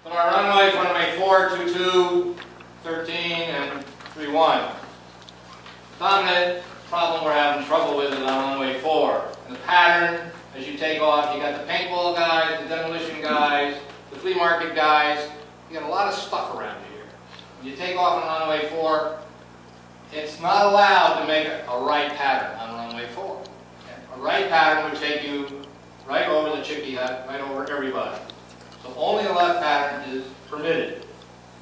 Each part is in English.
So our runway is runway 4, 22, 13, and 31. Dominant problem we're having trouble with is on runway 4. And the pattern, as you take off, you got the paintball guys, the demolition guys, the flea market guys. You got a lot of stuff around here. When you take off on runway 4, it's not allowed to make a right pattern on runway 4. Okay? A right pattern would take you right over the chickpea hut, right over everybody. So only the left pattern is permitted.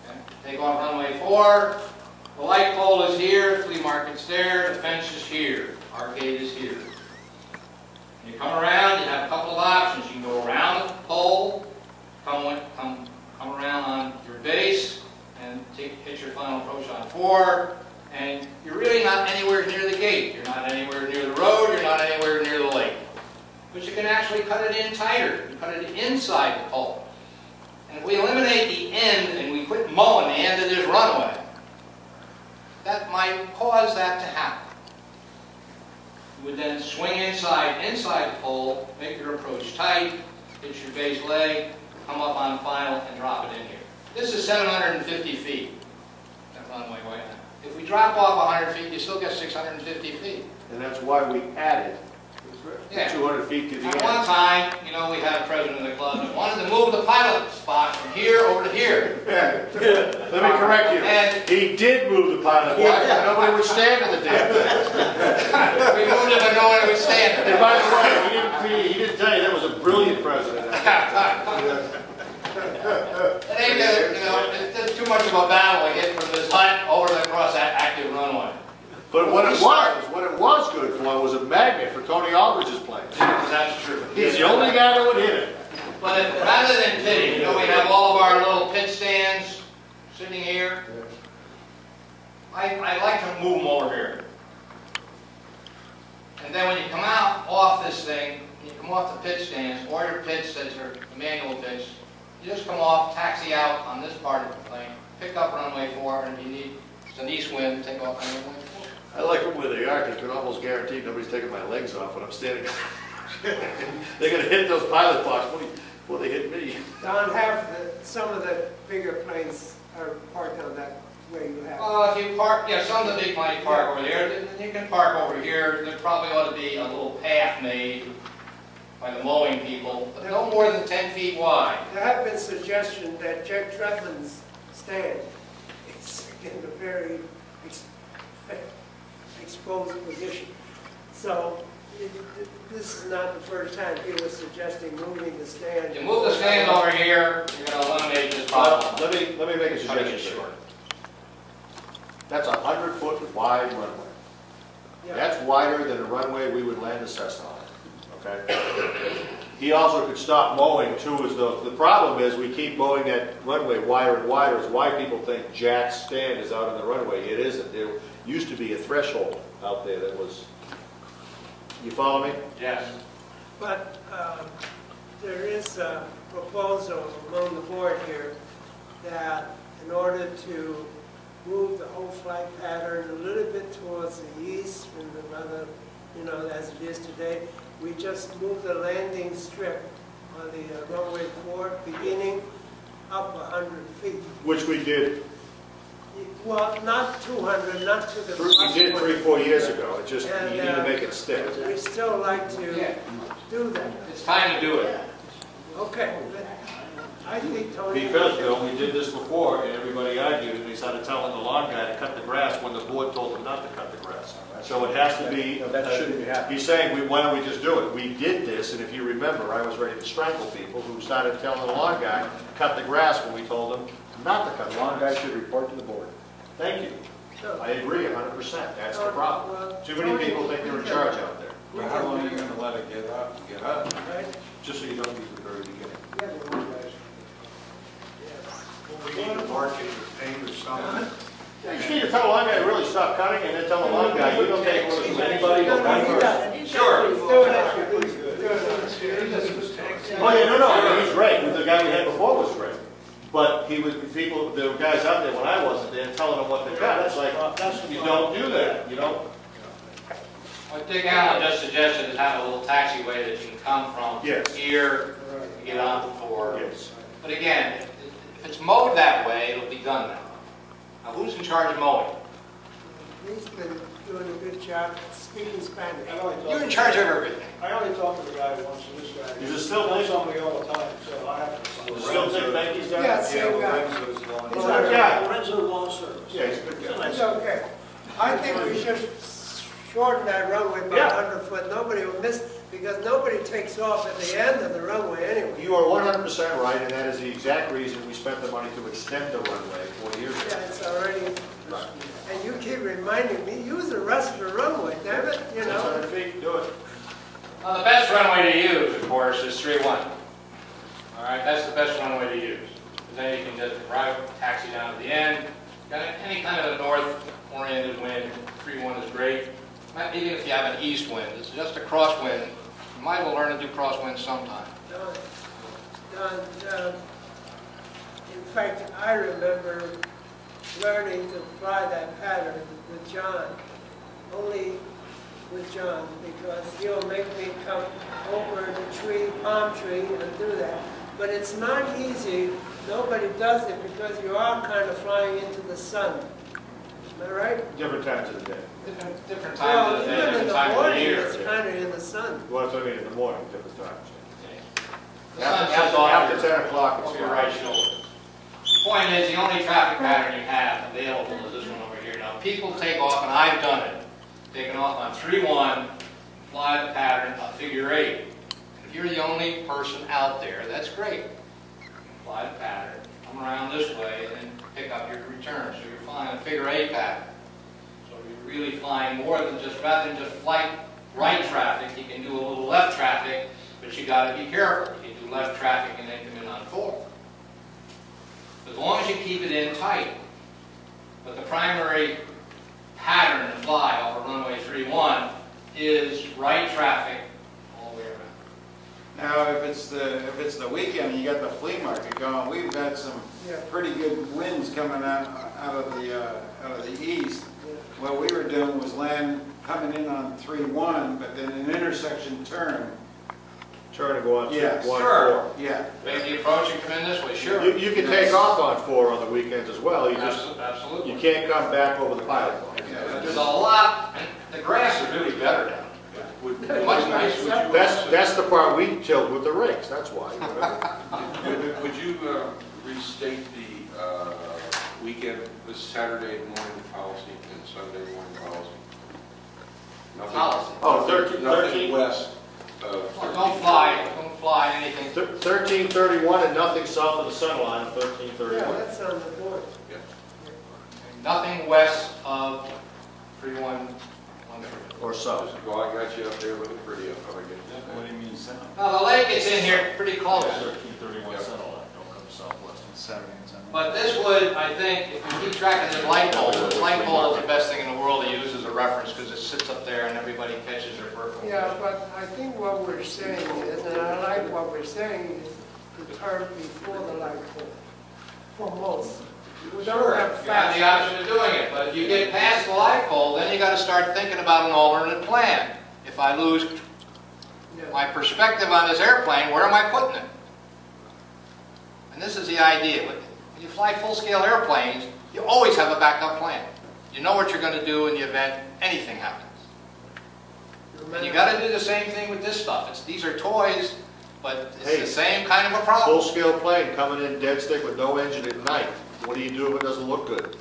Okay? Take off runway 4. The light pole is here, flea market's there, the fence is here, arcade is here. When you come around, you have a couple of options. You can go around the pole, come around on your base, and hit your final approach on 4. And you're really not anywhere near the gate. You're not anywhere near the road. You're not anywhere near the lake. But you can actually cut it in tighter. You cut it inside the pole. And if we eliminate the end and we quit mowing the end of this runway, that might cause that to happen. You would then swing inside the pole, make your approach tight, hit your base leg, come up on final, and drop it in here. This is 750 feet, that runway right now. If we drop off 100 feet, you still get 650 feet. And that's why we added 200 feet to the end. At one time, you know, we had a president of the club that wanted to move the pilot spot from here over to here. Let me correct you. And he did move the pilot spot. Nobody would stand in the damn thing. We moved it, but nobody would stand in it. And by the way, he didn't tell you that was a brilliant president. It ain't good, you know, it's too much of a battle to get from this hut over across that active runway. But what it was good for was a magnet for Tony Aldridge's plane. That's true. He's the only guy that would hit it. But rather than pitting, you know, we have all of our little pit stands sitting here. I like to move them over here. And then when you come out off this thing, you come off the pit stands, or your pits that are the manual pits, you just come off, taxi out on this part of the plane, pick up runway 4, and if you need it's an east wind, take off on runway 4. I like them where they are. I can almost guarantee nobody's taking my legs off when I'm standing. They're going to hit those pilot blocks before they hit me. Don, some of the bigger planes are parked on that way you have. If you park, yeah, some of the big planes park over there. Then you can park over here. There probably ought to be a little path made by the mowing people, but no more than 10 feet wide. There have been suggestions that Jack Tretman's stand is in a very exposed position. So this is not the first time he was suggesting moving the stand. You move the stand over here, you're going to eliminate this problem. Let me make a suggestion. That's a 100-foot wide runway. Yeah. That's wider than the runway we would land a Cessna on. Okay. He also could stop mowing too, as though the problem is we keep mowing that runway wider and wider. Is why people think Jack's stand is out on the runway. It isn't. There used to be a threshold out there that was. You follow me? Yes. But there is a proposal among the board here that in order to move the whole flight pattern a little bit towards the east and another, you know, as it is today, we just move the landing strip on the runway 4 beginning up 100 feet. Which we did. Well, not 200, not to the We did 3-4 years ago. It just, you need to make it stick. We still like to do that. It's time to do it. Okay. I think Tony... Because, Bill, we did this before, and everybody argued, and they started telling the lawn guy to cut the grass when the board told him not to cut the grass. So it has to be... No, that shouldn't be happening. He's saying, why don't we just do it? We did this, and if you remember, I was ready to strangle people who started telling the lawn guy to cut the grass when we told him not to cut the grass. The lawn guy should report to the board. Thank you. I agree 100%. That's the problem. Too many people think they're in charge out there. Well, how long are you going to let it get up? Right? Just so you don't use the very beginning. We need to mark it with paint or something. You just need to tell the lawn guy to really stop cutting, and then tell the lawn guy you don't take orders from anybody but one person. Sure. Oh yeah, no, he's great. The guy we had before was great. But he was people. There were guys out there when I wasn't there telling them what to cut. It's like you don't do that. You know. What Dick Allen just suggested is have a little taxiway that you can come from here to get on the 4. Yes. But again, it's mowed that way, it'll be done now. Now, who's in charge of mowing? He's been doing a good job speaking Spanish. You're in charge of everything. I only talk to the guy once in this guy. Is it still He Nick? tells me all the time, so I have to. Is it still Nick Benke's guy? Yeah, same guy. Lorenzo's long. He's a good guy. Lorenzo Lawn Service. Yeah, he's a good guy. It's okay. I think we should shorten that runway by Yeah. 100 foot. Nobody will miss, because nobody takes off at the end of the runway anyway. You are 100% right, and that is the exact reason we spent the money to extend the runway 40 years ago. Yeah, it's already, Right. and you keep reminding me, use the rest of the runway, damn it, you know. 600 feet, do it. Well, the best runway to use, of course, is 3-1. All right, that's the best runway to use. Because then you can just drive, taxi down to the end. Got any kind of a north-oriented wind, 3-1 is great. Even if you have an east wind, it's just a crosswind. You might as well learn to do crosswind sometime. Don, in fact, I remember learning to fly that pattern with John, only with John, because he'll make me come over the tree, palm tree, and do that. But it's not easy. Nobody does it because you are kind of flying into the sun. Am I right? Different times of the day. Different Well, times of the day, even in different the times of the morning, year. it's kind of in the sun. Well, that's what I mean, in the morning, different times. The sun comes off After 10 o'clock, it's off your fine. right shoulder. The point is, the only traffic pattern you have available is this one over here. Now, people take off, and I've done it, taken off on 3-1, fly the pattern, a figure 8. If you're the only person out there, that's great. You can fly the pattern, come around this way, and then pick up your return. So you're flying a figure 8 pattern. So you're really flying more than just, rather than just flight right traffic, you can do a little left traffic, but you got to be careful. You can do left traffic and then come in on 4. As long as you keep it in tight. But the primary pattern to fly off of runway 3-1 is right traffic all the way around. Now, if it's the weekend, and you got the flea market going, we've got some pretty good winds coming out of the east. What we were doing was coming in on 3-1, but then an intersection turn. Turn and go on Yes. 1-4. Sure. Yeah. Make the approach and come in this way, sure. You can take off on 4 on the weekends as well. You just Absolutely. you can't come back over the pilot line. Yeah. There's a lot, and the grass is really better down here. Much nicer. That's the part we killed with the rakes. That's why. Would you restate the weekend, this Saturday morning policy and Sunday morning policy? Nothing, Policy. Oh, 13, nothing west of Well, don't fly anything. 1331 and nothing south of the center line of Yeah, 1331. that's on the board. Yeah. Nothing west of 3-1. Or south. Well, I got you up there looking pretty up, I get What do you mean, south? Now, the lake is in here pretty close. 1331 center line. Don't come southwest. Saturday and Sunday. But this would, I think, if you keep track of this light pole is the best thing in the world to use as a reference because it sits up there and everybody catches their purple. Yeah, but I think what we're saying is, and I like what we're saying, is the turn before the light pole, for most. We don't Sure, have you have fast. the option of doing it, but if you get past the light pole, then you got to start thinking about an alternate plan. If I lose Yeah. my perspective on this airplane, where am I putting it? And this is the idea. When you fly full-scale airplanes, you always have a backup plan. You know what you're going to do in the event anything happens. And you got to do the same thing with this stuff. These are toys, but it's the same kind of a problem. Full-scale plane coming in dead stick with no engine at night. What do you do if it doesn't look good?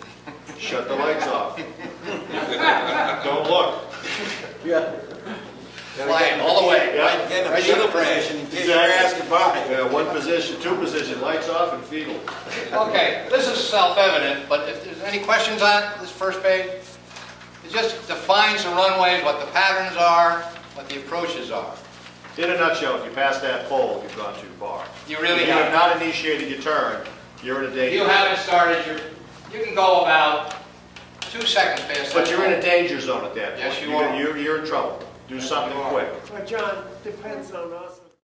Shut the lights off. Don't look. Yeah. Flying all the way. Yeah. Get in a Right fetal to the frame. position in case you're asked goodbye. Yeah, 1 position, 2 position, lights off and fetal. Okay, this is self-evident, but if there's any questions on this first page, it just defines the runways, what the patterns are, what the approaches are. In a nutshell, if you pass that pole, you've gone too far. You really If you have have. not initiated your turn, you're in a If danger. you haven't started, you can go about 2 seconds past that. But you're in a danger zone at that point. Yes, you are. You're in trouble. Do something quick. But John, depends on us.